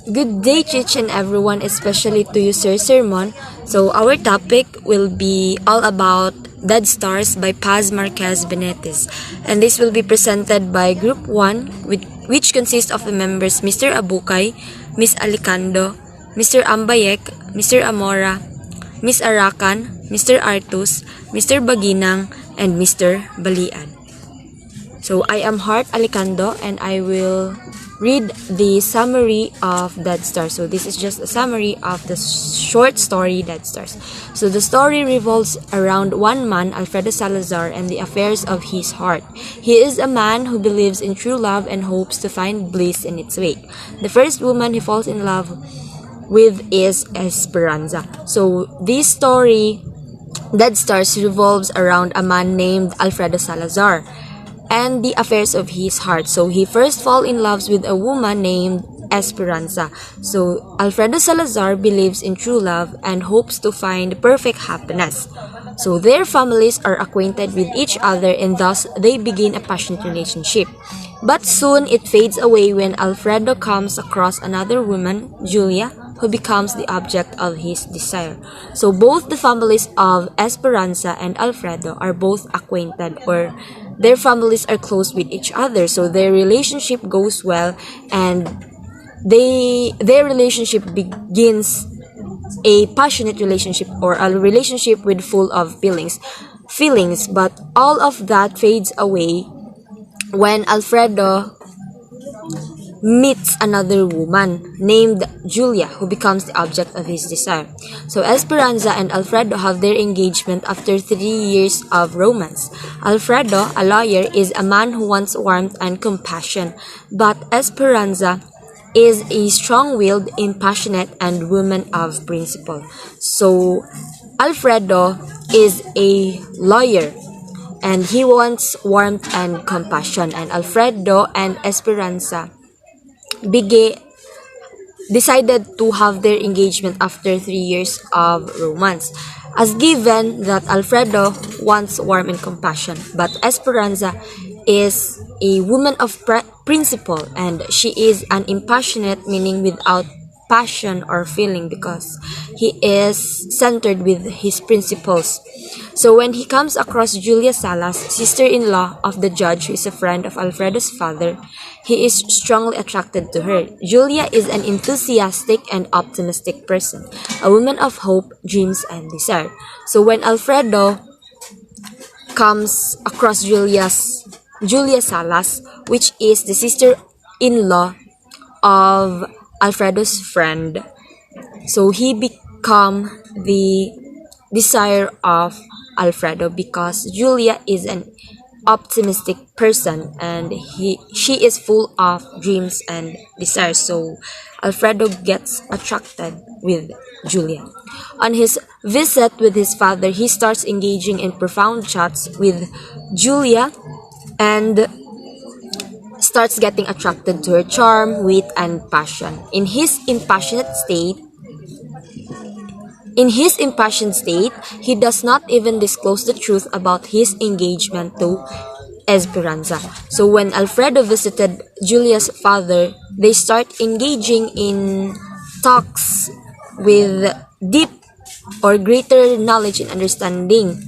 Good day to each and everyone, especially to you, Sir Sermon. So, our topic will be all about Dead Stars by Paz Marquez Benitez. And this will be presented by Group 1, which consists of the members Mr. Abukay, Miss Alicando, Mr. Ambayek, Mr. Amora, Miss Arakan, Mr. Artus, Mr. Baginang, and Mr. Balian. So, I am Heart Alicando and I will read the summary of Dead Stars. So this is just a summary of the short story Dead Stars. So the story revolves around one man, Alfredo Salazar, and the affairs of his heart. He is a man who believes in true love and hopes to find bliss in its wake. The first woman he falls in love with is Esperanza. So this story, Dead Stars, revolves around a man named Alfredo Salazar and the affairs of his heart. So he first falls in love with a woman named Esperanza. So Alfredo Salazar believes in true love and hopes to find perfect happiness. So their families are acquainted with each other and thus they begin a passionate relationship. But soon it fades away when Alfredo comes across another woman, Julia, who becomes the object of his desire. So both the families of Esperanza and Alfredo are both acquainted, or their families are close with each other. So their relationship goes well and their relationship begins a passionate relationship, or a relationship with full of feelings. But all of that fades away when Alfredo meets another woman named Julia, who becomes the object of his desire. So Esperanza and Alfredo have their engagement after 3 years of romance. Alfredo, a lawyer, is a man who wants warmth and compassion, but Esperanza is a strong-willed, impassionate, and woman of principle. So Alfredo is a lawyer and he wants warmth and compassion, and Alfredo and Esperanza decided to have their engagement after 3 years of romance. As given that Alfredo wants warmth and compassion, but Esperanza is a woman of principle, and she is an impassionate, meaning without passion or feeling, because he is centered with his principles. So when he comes across Julia Salas, sister-in-law of the judge who is a friend of Alfredo's father, he is strongly attracted to her. Julia is an enthusiastic and optimistic person, a woman of hope, dreams, and desire. So when Alfredo comes across Julia Salas, which is the sister-in-law of Alfredo's friend, so he become the desire of Alfredo, because Julia is an optimistic person and she is full of dreams and desires. So Alfredo gets attracted with Julia. On his visit with his father, he starts engaging in profound chats with Julia and starts getting attracted to her charm, wit, and passion. In his impassioned state, he does not even disclose the truth about his engagement to Esperanza. So when Alfredo visited Julia's father, they start engaging in talks with deep or greater knowledge and understanding,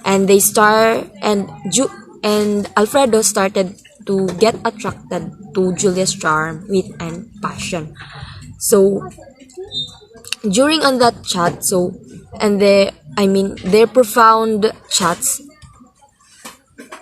and Alfredo started to get attracted to Julia's charm, wit, and passion. So during on that chat, their profound chats,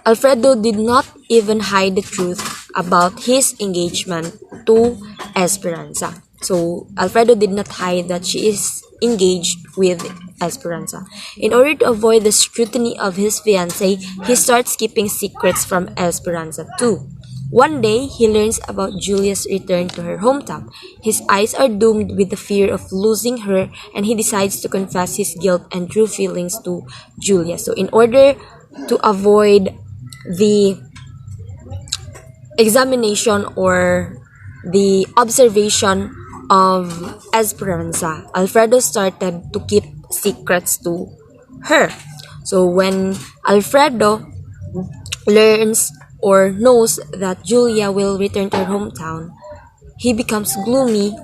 Alfredo did not even hide the truth about his engagement to Esperanza. So Alfredo did not hide that she is engaged with Esperanza. In order to avoid the scrutiny of his fiancée, he starts keeping secrets from Esperanza too. One day, he learns about Julia's return to her hometown. His eyes are doomed with the fear of losing her, and he decides to confess his guilt and true feelings to Julia. So in order to avoid the examination or the observation of Esperanza, Alfredo started to keep secrets to her. So when Alfredo learns or knows that Julia will return to her hometown, he becomes gloomy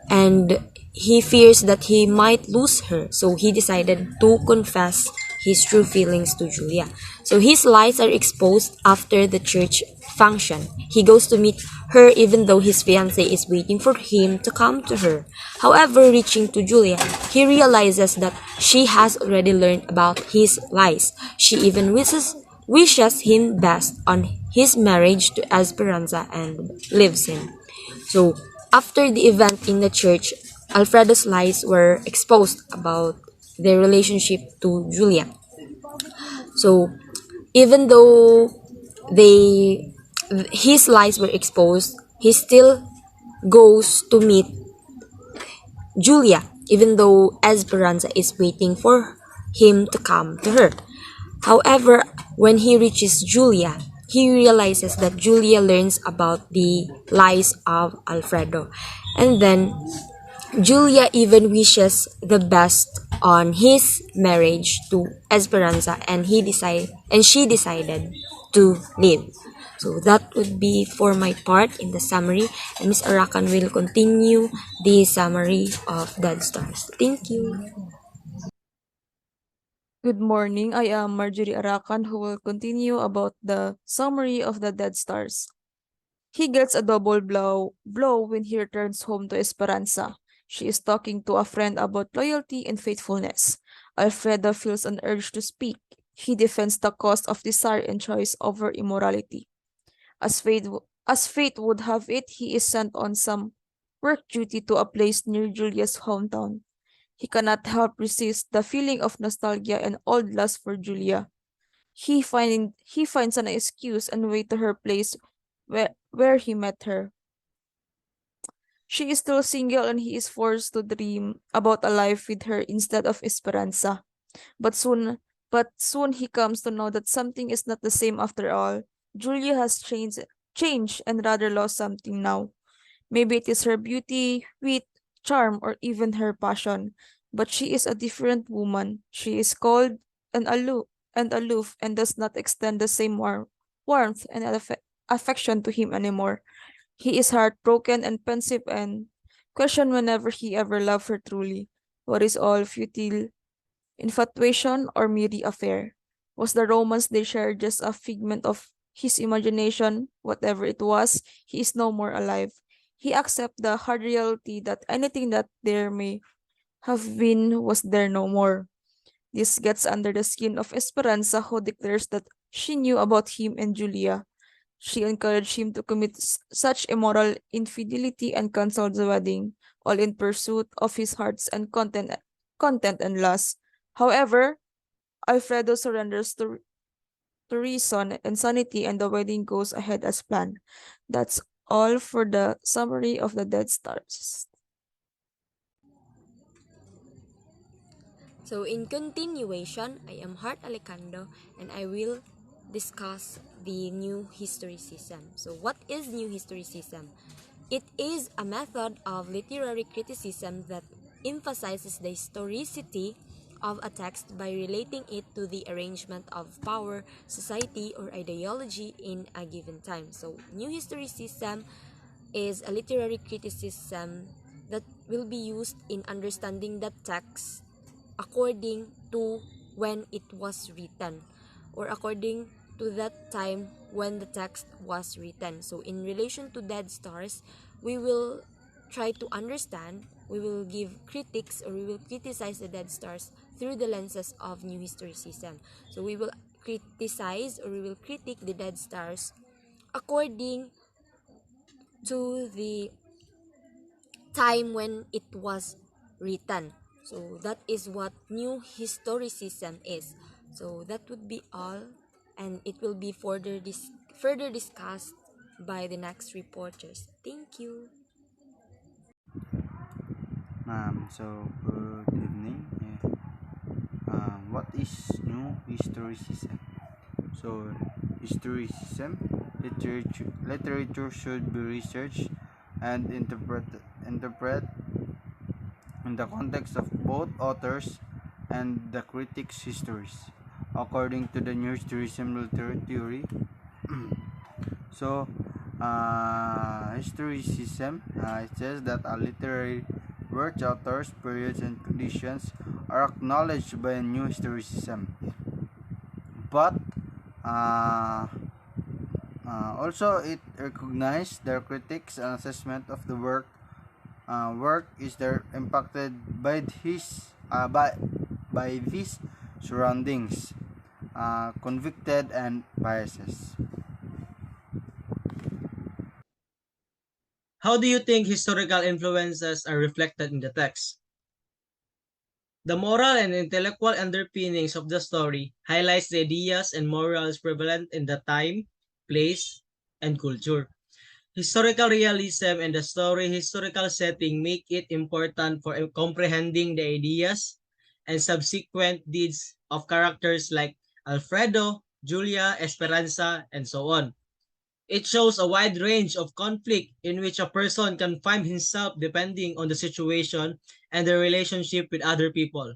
and he fears that he might lose her. So he decided to confess his true feelings to Julia. So his lies are exposed after the church function. He goes to meet her even though his fiancée is waiting for him to come to her. However, reaching to Julia, he realizes that she has already learned about his lies. She even wishes him best on his marriage to Esperanza and leaves him. So, after the event in the church, Alfredo's lies were exposed about their relationship to Julia. So, even though they his lies were exposed, he still goes to meet Julia, even though Esperanza is waiting for him to come to her. However, when he reaches Julia, he realizes that Julia learns about the lies of Alfredo. And then Julia even wishes the best on his marriage to Esperanza and she decided to leave. So that would be for my part in the summary, and Miss Arakan will continue the summary of Dead Stars. Thank you. Good morning. I am Marjorie Arakan who will continue about the summary of the Dead Stars. He gets a double blow when he returns home to Esperanza. She is talking to a friend about loyalty and faithfulness. Alfredo feels an urge to speak. He defends the cause of desire and choice over immorality. As fate would have it, he is sent on some work duty to a place near Julia's hometown. He cannot help resist the feeling of nostalgia and old lust for Julia. He finds an excuse and way to her place where he met her. She is still single and he is forced to dream about a life with her instead of Esperanza. But soon he comes to know that something is not the same after all. Julia has changed and rather lost something now. Maybe it is her beauty, wit, charm, or even her passion. But she is a different woman. She is cold and aloof and does not extend the same warmth and affection to him anymore. He is heartbroken and pensive and question whenever he ever loved her truly. What is all futile infatuation or merely affair? Was the romance they shared just a figment of his imagination? Whatever it was, he is no more alive. He accepts the hard reality that anything that there may have been was there no more. This gets under the skin of Esperanza, who declares that she knew about him and Julia. She encouraged him to commit such immoral infidelity and cancel the wedding, all in pursuit of his heart's and content and lust. However, Alfredo surrenders to reason and sanity, and the wedding goes ahead as planned. That's all for the summary of the Dead Stars. So in continuation, I am Heart Alicando and I will discuss the new historicism. So what is new historicism? It is a method of literary criticism that emphasizes the historicity of a text by relating it to the arrangement of power, society, or ideology in a given time. So new historicism is a literary criticism that will be used in understanding the text according to when it was written or according to that time when the text was written. So in relation to Dead Stars, we will try to understand, we will give critics or we will criticize the Dead Stars through the lenses of new historicism. So we will criticize or we will critique the Dead Stars according to the time when it was written. So that is what new historicism is. So that would be all, and it will be further discussed by the next reporters. Thank you. Good evening. What is new historicism? So, historicism, literature should be researched and interpret in the context of both authors and the critics' histories. According to the new historicism literary theory, so historicism. It says that a literary works, authors, periods, and conditions are acknowledged by a new historicism. But uh, also it recognizes their critics and assessment of the work is there impacted by these surroundings, convicted and biases. How do you think historical influences are reflected in the text? The moral and intellectual underpinnings of the story highlights the ideas and morals prevalent in the time, place, and culture. Historical realism and the story historical setting make it important for comprehending the ideas and subsequent deeds of characters like Alfredo, Julia, Esperanza, and so on. It shows a wide range of conflict in which a person can find himself depending on the situation and the relationship with other people.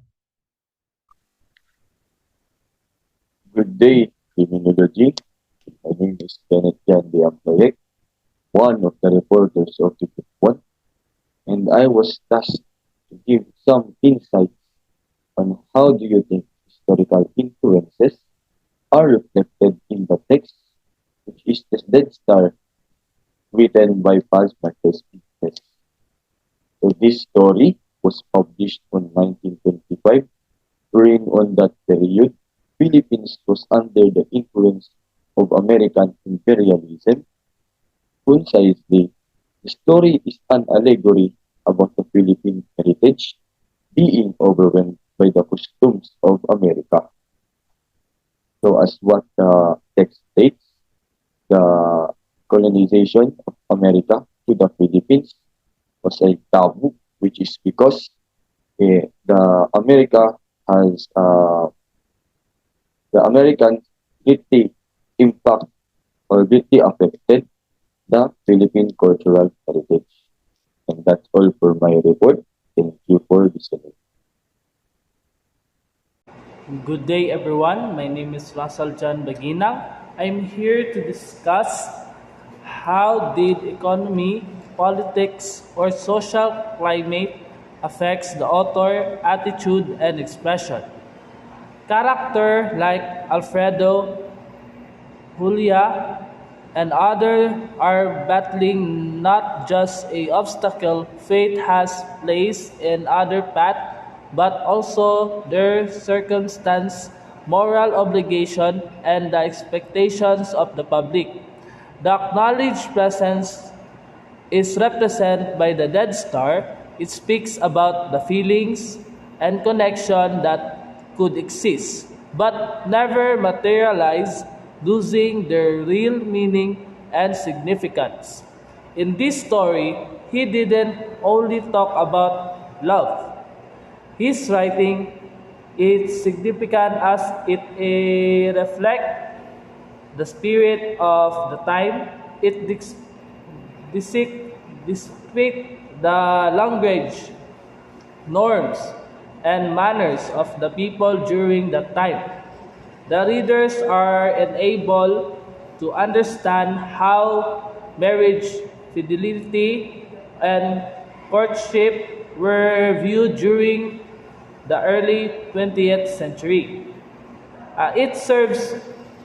Good day, Criminology. My name is Kenneth Jan de Ambayek, one of the reporters of the Book One, and I was tasked to give some insights on how do you think historical influences are reflected in the text, which is the Dead Star, written by Paz Marquez. So this story was published on 1925. During on that period, Philippines was under the influence of American imperialism. Concisely, the story is an allegory about the Philippine heritage being overwhelmed by the customs of America. So as what the text states, the colonization of America to the Philippines was a taboo, which is because the America has the Americans greatly impact or greatly affected the Philippine cultural heritage. And that's all for my report. Thank you for listening. Good day, everyone. My name is Russell John Baginang. I'm here to discuss how did economy, politics, or social climate affects the author attitude and expression. Character like Alfredo, Julia, and others are battling not just a obstacle fate has placed in other path, but also their circumstance, moral obligation, and the expectations of the public. The acknowledged presence is represented by the dead star. It speaks about the feelings and connection that could exist but never materialize, losing their real meaning and significance. In this story, he didn't only talk about love. His writing is significant as it reflects the spirit of the time. It depict the language, norms, and manners of the people during that time. The readers are enabled to understand how marriage, fidelity, and courtship were viewed during the early 20th century. It serves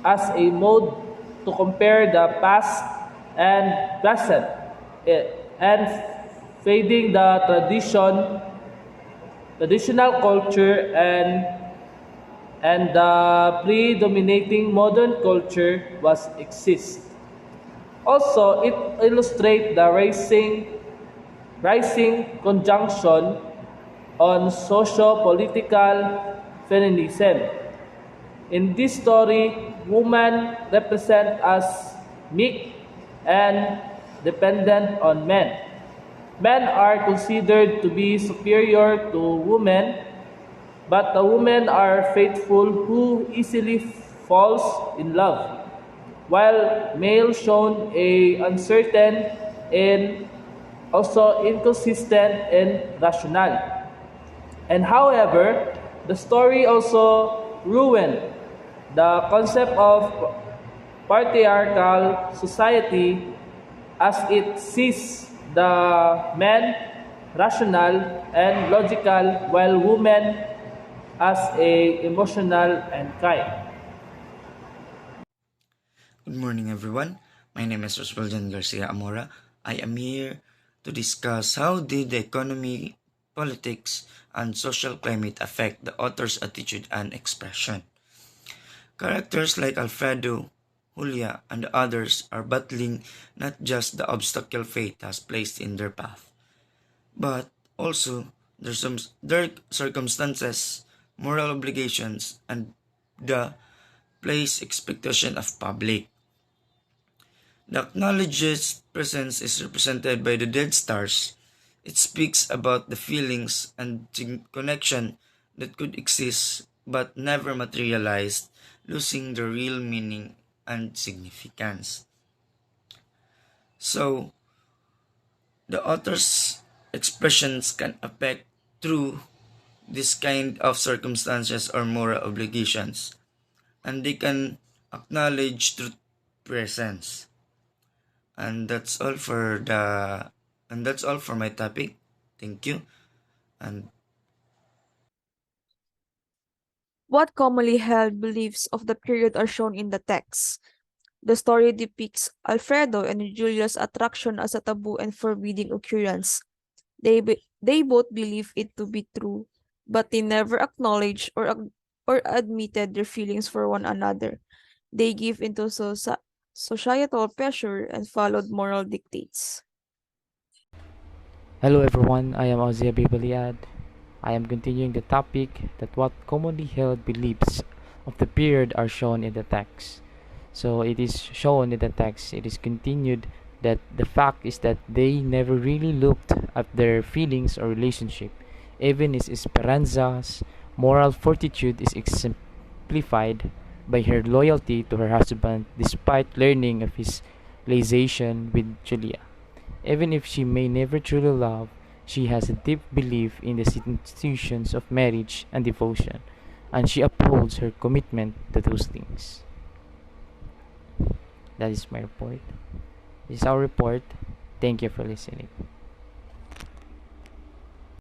as a mode to compare the past and present and fading the traditional culture and the predominating modern culture was exist. Also, it illustrates the rising conjunction on socio-political feminism. In this story, women represent as meek and dependent on men. Men are considered to be superior to women, but the women are faithful who easily falls in love, while male shown a uncertain and also inconsistent and rational. And however, the story also ruined the concept of patriarchal society as it sees the man rational and logical while woman as a emotional and kind. Good morning, everyone. My name is Rosweljan Garcia Amora. I am here to discuss how did the economy, politics, and social climate affect the author's attitude and expression. Characters like Alfredo, Julia, and others are battling not just the obstacle fate has placed in their path, but also their circumstances, moral obligations, and the place expectation of public. The acknowledged presence is represented by the dead stars. It speaks about the feelings and connection that could exist but never materialized, losing their real meaning and significance. So, the author's expressions can affect through this kind of circumstances or moral obligations, and they can acknowledge through presence. And that's all for my topic. Thank you. And What commonly held beliefs of the period are shown in the text. The story depicts Alfredo and Julia's attraction as a taboo and forbidding occurrence. They both believe it to be true, but they never acknowledge or admitted their feelings for one another. They give into societal pressure and followed moral dictates. Hello everyone, I am Ozia Bibaliad. I am continuing the topic that what commonly held beliefs of the period are shown in the text. So it is shown in the text, it is continued that the fact is that they never really looked at their feelings or relationship. Even as Esperanza's moral fortitude is exemplified by her loyalty to her husband despite learning of his liaison with Julia. Even if she may never truly love, she has a deep belief in the institutions of marriage and devotion, and she upholds her commitment to those things. That is my report. This is our report. Thank you for listening.